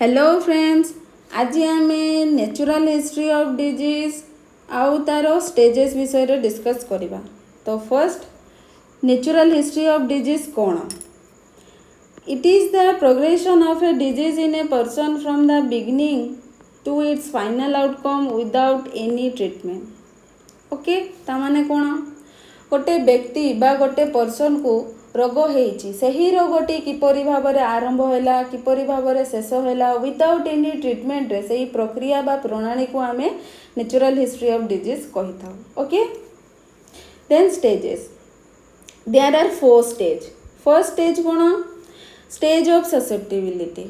Hello friends, आज आम natural history of disease आउ तार स्टेजेस विषय रे डिस्कस करवा। तो first natural history of disease कौन? It is the progression of a disease in a person from the beginning to its final outcome without any treatment. Okay, तामाने कौन? गोटे व्यक्ति बा गोटे पर्सन को रोग होती से ही रोगटी किपरि भाव में आरंभ है किपरि भाव में शेष है विदाउट एनी ट्रीटमेंट रे से प्रक्रिया बा प्रणाली को आम नेचुरल हिस्ट्री ऑफ डिजीज कही था। Okay, then stages there are 4 stage. First stage कौन? Stage of susceptibility.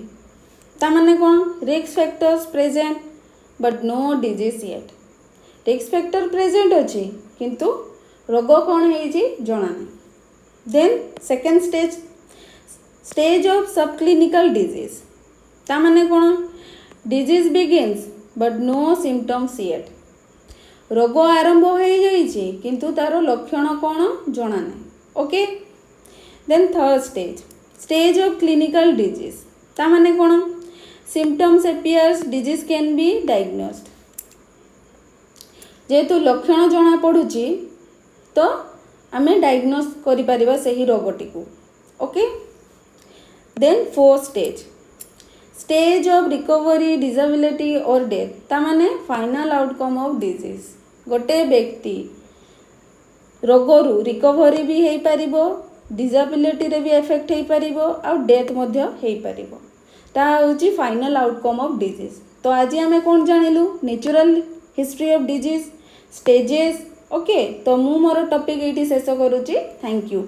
तामाने कौन? Risk factors present but no disease yet. Risk factor present अच्छी किंतु रोग कौन है जना नहीं। Then second stage stage of sub clinical disease. तामाने कौन? Disease begins but no symptoms yet. रोग आरंभ हो जाइए किंतु तार लक्षण कौन जना नहीं। Okay, then third stage stage of clinical disease. तामाने कौन? Symptoms appears disease can be diagnosed. जेहेतु लक्षण जना पड़ुची तो आम डायग्नोस करिपरिबा सही रोगटी को। Okay, then fourth stage stage of recovery disability और डेथ। तामाने फाइनल आउटकम ऑफ डिजीज। गोटे व्यक्ति रोगरू रिकवरी भी हो पारिबो, डिसेबिलिटी रे भी एफेक्ट हो पारिबो और डेथ मध्य हो पारिबो। ता होची फाइनल आउटकम ऑफ डिजीज। तो आज आम कौन जानिलु? Natural history of disease, stages. Okay, तो मु मोर टॉपिक ये शेष करुच्ची। Thank you.